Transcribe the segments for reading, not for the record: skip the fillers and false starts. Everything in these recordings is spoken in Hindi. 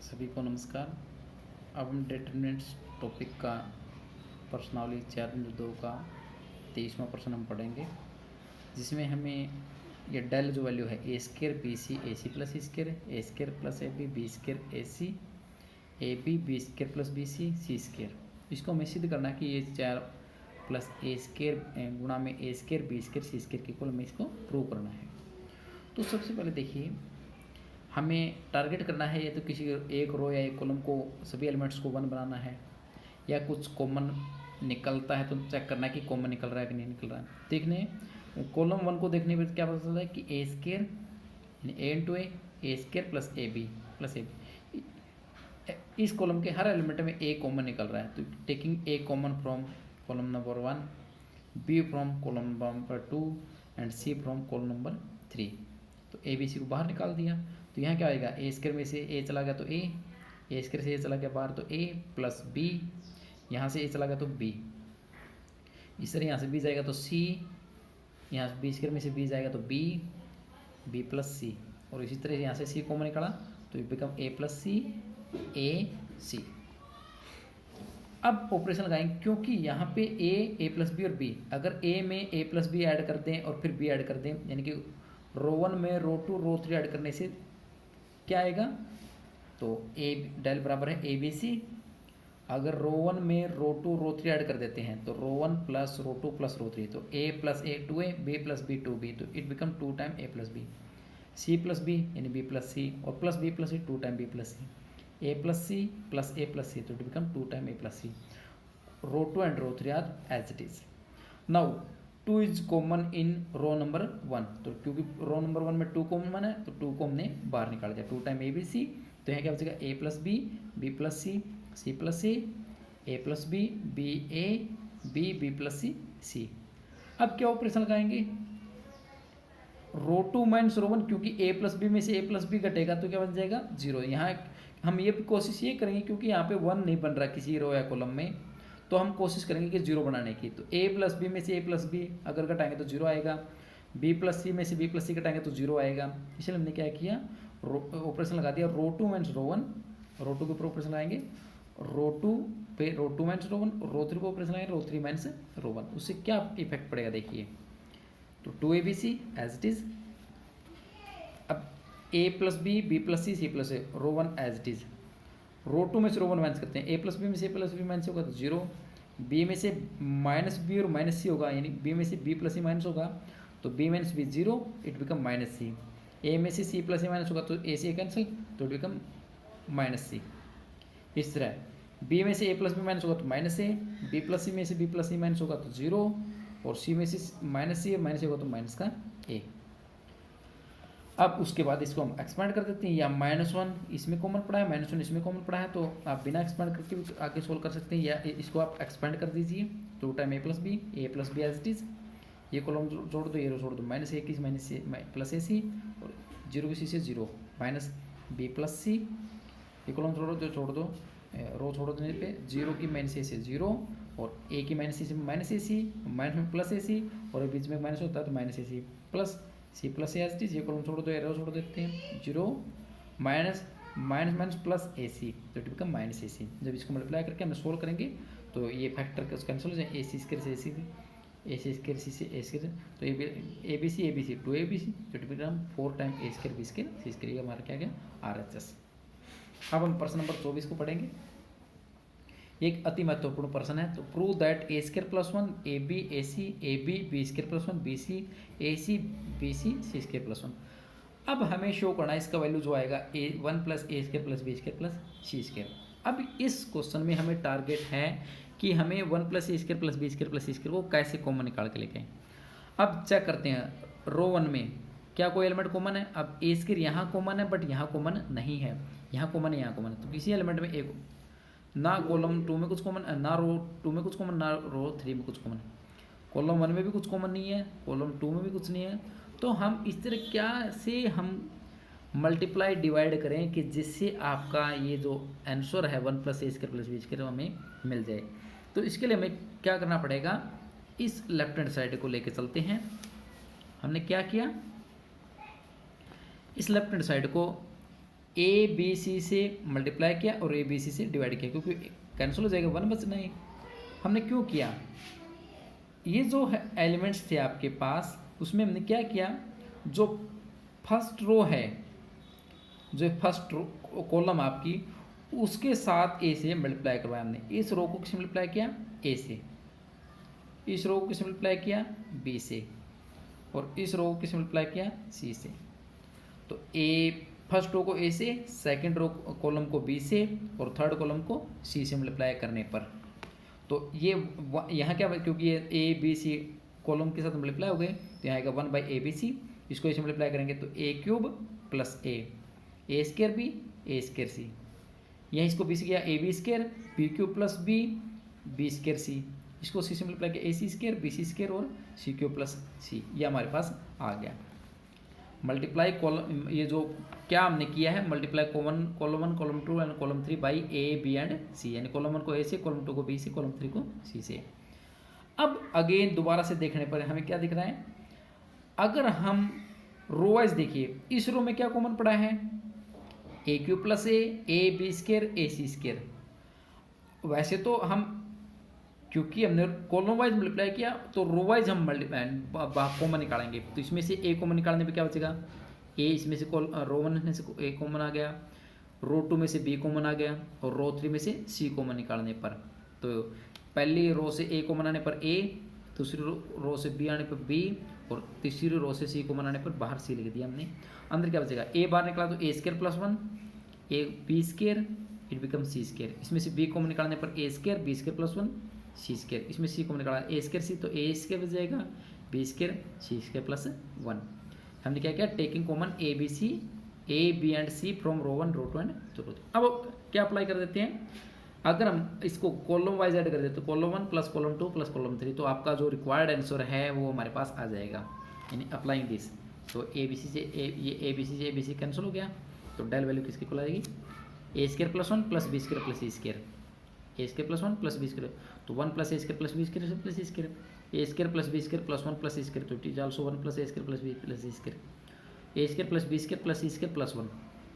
सभी को नमस्कार। अब हम डिटरमिनेंट्स टॉपिक का प्रश्नावली 4.2 का 23वां प्रश्न हम पढ़ेंगे, जिसमें हमें ये डेल जो वैल्यू है A square B C A C plus square A square plus A B square A B square plus C square, इसको हमें सिद्ध करना है कि ये 4 प्लस ए स्क्र गुणा में ए square b square c square के इक्वल हमें इसको प्रूव करना है। तो सबसे पहले देखिए, हमें टारगेट करना है या तो किसी एक रो या एक कॉलम को सभी एलिमेंट्स को 1 बनाना है, या कुछ कॉमन निकलता है तो चेक करना है कि कॉमन निकल रहा है कि नहीं निकल रहा है। देखने कॉलम 1 को देखने पर क्या पता चलता है कि ए स्क्र यानी A into A square plus A B इस कॉलम के हर एलिमेंट में ए कॉमन निकल रहा है। तो taking a common from column number 1, b from column number 2 and C from column number 3, तो ए बी सी को बाहर निकाल दिया। तो यहाँ क्या आएगा, ए स्क्र में से ए चला गया तो ए स्क्र से ए चला गया बाहर तो ए प्लस बी, यहाँ से ए चला गया तो बी, इस तरह यहाँ से बी जाएगा तो सी, यहाँ से बी स्क्र में से बी जाएगा तो बी प्लस सी, और इसी तरह यहाँ से सी कॉमन निकाला तो it become A plus c A C. अब ऑपरेशन लगाएंगे, क्योंकि यहाँ पे ए प्लस बी और बी, अगर ए में ए प्लस बी ऐड कर दें और फिर बी ऐड कर दें, यानी कि रो 1 में रो 2 रो 3 ऐड करने से क्या आएगा, तो ए डेल बराबर है ए बी सी। अगर रो 1 में रो 2 रो 3 ऐड कर देते हैं तो रो 1 प्लस रो 2 प्लस रो 3, तो a plus a 2a b plus b 2b, तो it become 2 time a plus B, C plus b यानी बी प्लस सी, और plus B plus c 2 time b plus c, a plus C plus A plus c, तो it become 2 time a plus c. Row 2 and row 3 are as it is. Now 2 is common in row number 1, तो क्योंकि रो नंबर 1 में 2 कॉमन है तो 2 को हमने बाहर निकाल दिया, 2 टाइम ए बी सी, तो यहाँ क्या बचेगा A plus B plus C plus A plus B plus C. अब क्या ऑपरेशन लगाएंगे, रो 2 माइनस रो 1, क्योंकि ए प्लस बी में से ए प्लस बी घटेगा तो क्या बन जाएगा 0। यहाँ हम ये कोशिश ये करेंगे, क्योंकि यहाँ पे 1 नहीं बन रहा किसी रो या कॉलम में, तो हम कोशिश करेंगे कि 0 बनाने की। तो ए प्लस बी में से ए प्लस बी अगर घटाएंगे तो 0 आएगा, बी प्लस सी में से बी प्लस सी घटाएंगे तो 0 आएगा। इसलिए हमने क्या किया, ऑपरेशन लगा दिया रो 2 माइनस रो 1, रो 2 के ऊपर ऑपरेशन लगाएंगे, रो 2 पे रो 2 माइनस रो 1, रो 3 को ऑपरेशन लगाएंगे रो 3 माइनस रो 1, उससे क्या इफेक्ट पड़ेगा देखिए, तो 2abc एज इट इज। अब A plus B plus C plus A, row 1 as it is. Row 2 में से रो 1 माइनस करते हैं, ए प्लस बी में से ए प्लस बी माइनस होगा तो 0, बी में से माइनस बी और माइनस सी होगा, यानी बी में से बी प्लस सी माइनस होगा तो B minus B 0, it become minus C. A में से सी प्लस सी माइनस होगा तो ए सी कैंसिल, तो इट बिकम माइनस सी। इस तरह बी में से ए प्लस बी माइनस होगा तो माइनस ए, बी प्लस सी में से बी प्लस सी माइनस होगा तो 0, और सी में से माइनस सी माइनस होगा तो माइनस का ए। अब उसके बाद इसको हम एक्सपेंड कर देते हैं, या -1 इसमें कॉमन पड़ा है, -1 इसमें कॉमन पड़ा है, तो आप बिना एक्सपेंड करके भी आगे सोल्व कर सकते हैं, या इसको आप एक्सपेंड कर दीजिए 2 time a plus b as it is. ये कॉलम जोड़ दो, ये रो छोड़ दो, -1 की माइनस प्लस ए सी, और 0 की सी से 0 माइनस बी प्लस सी, ये कॉलम छोड़ दो रो छोड़ देने पे 0 की माइनस ए से 0, और ए की माइनस सी से माइनस ए सी, माइनस में प्लस ए सी, और बीच में माइनस होता है तो minus A C plus C S T, ये कॉलम छोड़ दो, एरो छोड़ देते हैं 0 माइनस प्लस ए सी, तो इट बिकम माइनस ए सी। जब इसको मल्टीप्लाई करके हम सोल्व करेंगे तो ये फैक्टर कैंसिल हो जाए, ए सी स्क्र से ए सी स्क्र सी से ए स्क्र, तो ए बी सी 2abc, तो it become 4 time a square b square c square, ये हमारा क्या गया RHS। अब हम प्रश्न नंबर 24 को पढ़ेंगे। एक अति महत्वपूर्ण प्रश्न है, तो prove that a square plus 1 A b a c A B square plus 1 b C A c b c square plus 1। अब हमें शो करना है इसका वैल्यू जो आएगा A1 plus A square plus B square plus C square. अब इस क्वेश्चन में हमें टारगेट है कि हमें 1 plus A square plus B square plus C square को कैसे कॉमन निकाल के लेके आए। अब चेक करते हैं, रो 1 में क्या कोई एलिमेंट कॉमन है, अब ए स्क्र यहाँ कॉमन है बट यहाँ कॉमन नहीं है, यहाँ कॉमन है यहाँ कॉमन है, तो किसी एलिमेंट में एक ना कॉलम 2 में कुछ कॉमन, ना रो 2 में कुछ कॉमन, ना रो 3 में कुछ कॉमन, कॉलम 1 में भी कुछ कॉमन नहीं है, कॉलम 2 में भी कुछ नहीं है। तो हम इस तरह क्या से हम मल्टीप्लाई डिवाइड करें कि जिससे आपका ये जो आंसर है 1 plus A square plus B square हमें मिल जाए। तो इसके लिए हमें क्या करना पड़ेगा, इस लेफ्ट हैंड साइड को लेके चलते हैं। हमने क्या किया, इस लेफ्ट हैंड साइड को ए बी सी से मल्टीप्लाई किया और ए बी सी से डिवाइड किया, क्योंकि कैंसिल हो जाएगा, 1 बचना है। हमने क्यों किया, ये जो है एलिमेंट्स थे आपके पास, उसमें हमने क्या किया, जो फर्स्ट रो है, जो फर्स्ट रो कॉलम आपकी, उसके साथ ए से मल्टीप्लाई करवाया हमने। इस रो को किससे मल्टीप्लाई किया, ए से, इस रो को किससे मल्टीप्लाई किया, बी से, और इस रो को किससे मल्टीप्लाई किया, सी से। तो ए फर्स्ट रो को ए से, सेकंड रो कॉलम को बी से, और थर्ड कॉलम को सी से मल्टीप्लाई करने पर, तो ये यहाँ क्या, क्योंकि ये ए बी सी कॉलम के साथ मल्टीप्लाई हो गए, तो यहाँ आएगा 1 बाई ए बी सी। इसको इसे मल्टीप्लाई करेंगे तो A cube plus A square B, A square C. यहाँ इसको बी से किया A B square, B cube plus B square C. इसको सी से मल्टीप्लाई किया A C square, B C square और सी क्यूब प्लस सी। ये हमारे पास आ गया मल्टीप्लाई कॉलम। ये जो क्या हमने किया है, multiply column 1 column 2 and column 3 by A B and C, यानी कॉलम 1 को ए से, कॉलम 2 को बी से, कॉलम 3 को सी से। अब अगेन दोबारा से देखने पर हमें क्या दिख रहा है, अगर हम रो वाइज देखिए, इस रो में क्या कॉमन पड़ा है, A cube plus A B square, A C square. वैसे तो हम, क्योंकि हमने कॉलम वाइज मल्टीप्लाई किया, तो रो वाइज हम कॉमन निकालेंगे। तो इसमें से ए कॉमन निकालने पे क्या बचेगा, ए इसमें से रो 1 में से ए कॉमन आ गया, रो 2 में से बी कॉमन आ गया, और रो 3 में से सी कॉमन निकालने पर, तो पहली रो से ए कॉमन आने पर ए, दूसरी रो से बी आने पर बी, और तीसरी रो से सी कॉमन आने पर बाहर सी लिख दिया हमने। अंदर क्या बचेगा, ए बाहर निकला तो A square plus 1, A B square, it become C square. इसमें से बी कॉमन निकालने पर A square, B square plus 1 C square. इसमें सी कॉमन निकाला ए स्केयर सी, तो ए स्केयर बच जाएगा, बी स्केयर सी स्केयर प्लस 1। हमने क्या किया, taking common A B C, A B and C from row 1 row 2 and row 3। अब क्या अप्लाई कर देते हैं, अगर हम इसको कॉलम वाइज ऐड कर देते तो column 1 plus column 2 plus column 3, तो आपका जो रिक्वायर्ड आंसर है वो हमारे पास आ जाएगा, यानी अप्लाइंग दिस। तो ए बी सी से ये ए बी सी से ए बी सी कैंसिल हो गया, तो डेल वैल्यू किसकी को आएगी, A square plus 1 plus B square plus C square, A square plus 1 plus B square, तो 1 plus A square plus B square plus C square, A square plus B square plus 1 plus A square, तो it is also 1 plus A square plus B plus C square, A square plus B square plus C square plus 1,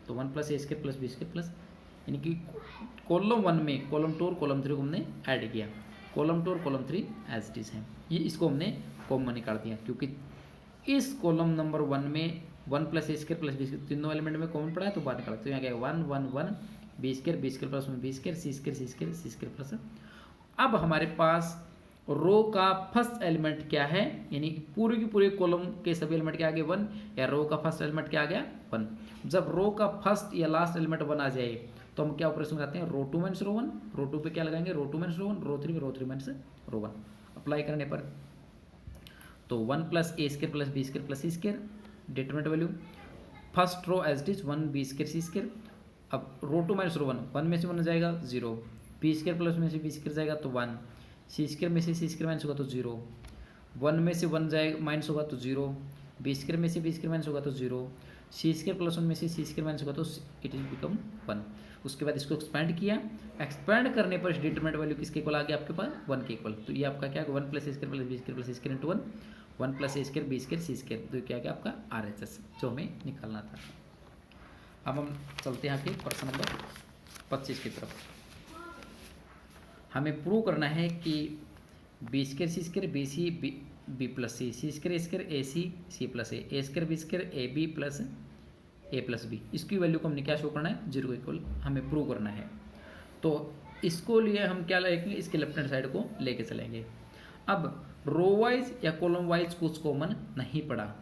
तो 1 प्लस ए square plus B square plus, यानी कि कॉलम 1 में कॉलम 2 और कॉलम 3 को हमने ऐड किया, कॉलम 2 और कॉलम 3 एज इट इज हैं। ये इसको हमने कॉमन निकाल दिया, क्योंकि इस कॉलम नंबर 1 में 1 प्लस ए स्केयर प्लस बी स्केयर तीनों एलिमेंट में कॉमन पड़ा है, तो बाहर निकाला, तो यहाँ क्या 1 1 1 B square plus 1 B square सी स्केयर सी स्केयर सी स्केयर प्लस। अब हमारे पास रो का फर्स्ट एलिमेंट क्या है, यानी पूरे की पूरे कॉलम के सभी एलिमेंट के आगे 1, या रो का फर्स्ट एलिमेंट क्या आ गया 1। जब रो का फर्स्ट या लास्ट एलिमेंट 1 आ जाए, तो हम क्या ऑपरेशन करते हैं, रो 2 माइनस रो 1, रो 2 पे क्या लगाएंगे, रो 2 माइनस रो 1, रो 3 पे रो 3 माइनस रो 1। अप्लाई करने पर तो 1 plus A square plus B square plus C square, determinant value first row as it is 1 B square C square. अब रो 2 माइनस रो 1, 1 में से 1 जाएगा 0, बी स्केयर प्लस में से बी स्केयर जाएगा तो 1, सी स्केयर में से सी स्केयर माइनस होगा तो 0, 1 में से 1 जाएगा माइनस होगा तो 0, बी स्केयर में से बी स्केयर माइनस होगा तो 0, सी स्केयर प्लस 1 में से सी स्केयर माइनस होगा तो इट इज बिकम 1। उसके बाद इसको एक्सपेंड किया, एक्सपेंड करने पर डिटरमिनेंट वैल्यू किसके इक्वल आ गया आपके पास 1 के इक्वल। तो ये आपका क्या 1 प्लस ए square plus B square plus सी स्केयर इंटू 1, 1 प्लस ए स्केयर बी स्केयर सी स्केयर, तो क्या क्या आपका RHS जो हमें निकालना था। अब हम चलते हैं आपके प्रश्न नंबर 25 की तरफ। हमें प्रूव करना है कि b square C square B c b plus c, c square A C plus A square B square A B plus A plus b, इसकी वैल्यू को हमने क्या शो करना है 0 इक्वल हमें प्रूव करना है। तो इसको लिए हम क्या लेंगे, इसके लेफ्ट हैंड साइड को लेके चलेंगे। अब रो वाइज या कॉलम वाइज कुछ कॉमन नहीं पड़ा,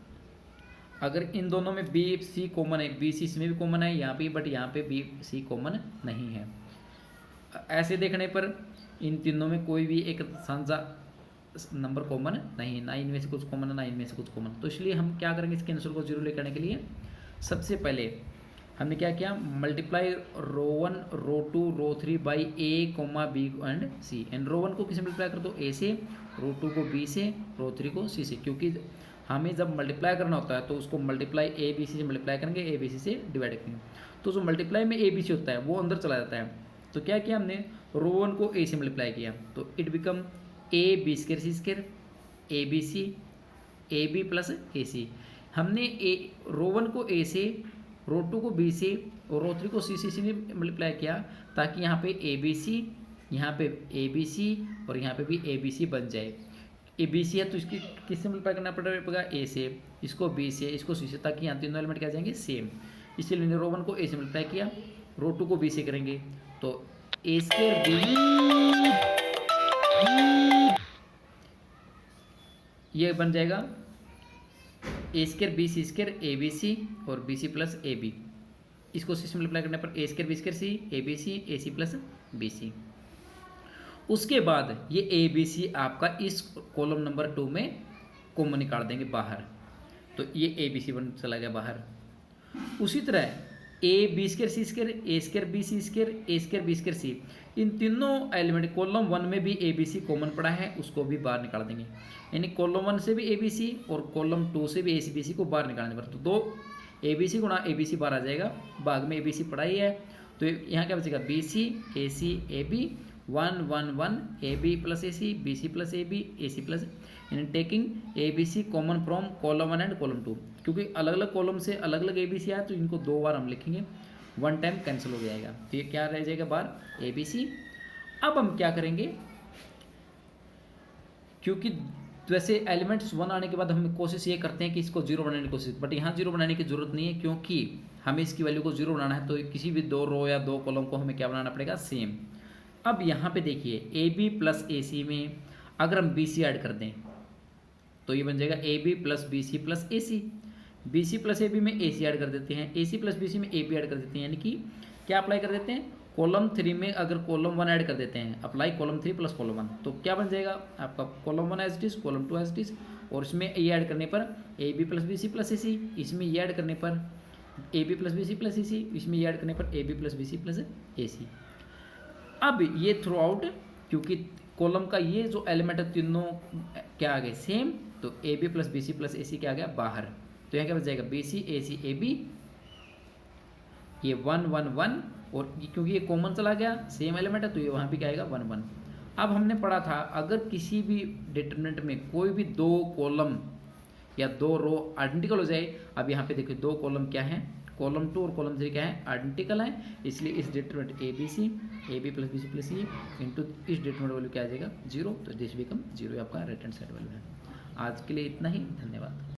अगर इन दोनों में बी सी कॉमन है, बी सी इसमें भी कॉमन है यहाँ पे, बट यहाँ पे बी सी कॉमन नहीं है। ऐसे देखने पर इन तीनों में कोई भी एक साझा नंबर कॉमन नहीं, ना इनमें से कुछ कॉमन है ना इनमें से कुछ कॉमन। तो इसलिए हम क्या करेंगे, इसके आंसर को 0 लेकर आने के लिए सबसे पहले हमने क्या किया, multiply row 1 row 2 row 3 by A comma B and C. And row 1 को किसे मल्टीप्लाई कर दो ए से, रो 2 को बी से, रो 3 को सी से, क्योंकि हमें जब मल्टीप्लाई करना होता है तो उसको मल्टीप्लाई ए बी सी से मल्टीप्लाई करेंगे, ए बी सी से डिवाइड करेंगे। तो जो मल्टीप्लाई में ए बी सी होता है वो अंदर चला जाता है। तो क्या किया हमने, रो 1 को ए से मल्टीप्लाई किया तो it become A B square C square A B C A B plus A C. हमने रो 1 को ए से, रो 2 को बी से, और रो 3 को सी ने मल्टीप्लाई किया, ताकि यहाँ पे ए बी सी, यहाँ पे ए बी सी और यहाँ पे भी ए बी सी बन जाए। ए बी सी है तो इसकी किससे मल्टीप्लाई करना पड़ेगा, ए से, इसको बी से, इसको सी से, ताकि यहाँ तीनों एलिमेंट क्या आ जाएंगे सेम। इसलिए हमने रो 1 को ए से मल्टीप्लाई किया, रो 2 को बी से करेंगे तो ए स्क्वायर बी, ये बन जाएगा A square B C square A B C और बी सी प्लस ए बी। इसको सी से मल्टीप्लाई करने पर A square B square C A C plus B C. उसके बाद ये ए बी सी आपका इस कॉलम नंबर 2 में कॉमन निकाल देंगे बाहर, तो ये ए बी सी बन चला गया बाहर। उसी तरह A B square C square A square B C square A square B square C, इन तीनों एलिमेंट कॉलम 1 में भी ए बी सी कॉमन पड़ा है, उसको भी बाहर निकाल देंगे। यानी कॉलम 1 से भी ए बी सी और कॉलम 2 से भी ए सी बी सी को बाहर निकालने पर, तो 2 ए बी सी गुणा ए बी सी बाहर आ जाएगा। भाग में ए बी सी पड़ा ही है, तो यहाँ क्या बचेगा B C A B 1 1 1 A B plus A C plus A C plus, यानी taking A B C common from column 1 and column 2, क्योंकि अलग अलग कॉलम से अलग अलग ए बी सी आया तो इनको 2 बार हम लिखेंगे, 1 टाइम कैंसिल हो जाएगा, तो ये क्या रह जाएगा बाहर ए बी सी। अब हम क्या करेंगे, क्योंकि वैसे एलिमेंट्स 1 आने के बाद हम कोशिश ये करते हैं कि इसको 0 बनाने की कोशिश, बट यहाँ 0 बनाने की जरूरत नहीं है, क्योंकि हमें इसकी वैल्यू को 0 बनाना है तो किसी भी 2 रो या 2 कॉलम को हमें क्या बनाना पड़ेगा सेम। अब यहाँ पे देखिए ए बी प्लस ए सी में अगर हम बी सी ऐड कर दें तो ये बन जाएगा a B plus B C plus A c. B C plus A b में ए सी ऐड कर देते हैं, ए सी प्लस बी सी में ए बी ऐड कर देते हैं, यानी कि क्या अप्लाई कर देते हैं, कॉलम 3 में अगर कॉलम 1 ऐड कर देते हैं, अप्लाई कॉलम 3 प्लस कॉलम 1, तो क्या बन जाएगा आपका column 1 as it is, column 2 as it is, और इसमें ये ऐड करने पर A B plus B C plus A C, इसमें ये ऐड करने पर A B plus B C plus A C, इसमें ये ऐड करने पर A B plus B C plus A C. अब ये थ्रू आउट, क्योंकि कॉलम का ये जो एलिमेंट है तीनों क्या आ गए सेम, तो A B plus B C plus A C क्या आ गया बाहर, तो यहाँ क्या बच जाएगा बी सी ए बी, ये 1 1 1, और क्योंकि ये कॉमन चला गया सेम एलिमेंट है तो ये वहाँ भी क्या आएगा 1 1। अब हमने पढ़ा था अगर किसी भी डिटरमिनेंट में कोई भी 2 कॉलम या 2 रो आइडेंटिकल हो जाए, अब यहाँ पे देखिए 2 कॉलम क्या है, कॉलम 2 और कॉलम 3 क्या है आइडेंटिकल है, इसलिए इस determinant a B plus B C plus c into इस डिटरमिनेंट वैल्यू क्या आ जाएगा 0, तो दिस बिकम 0, आपका राइट हैंड साइड वैल्यू है। आज के लिए इतना ही, धन्यवाद।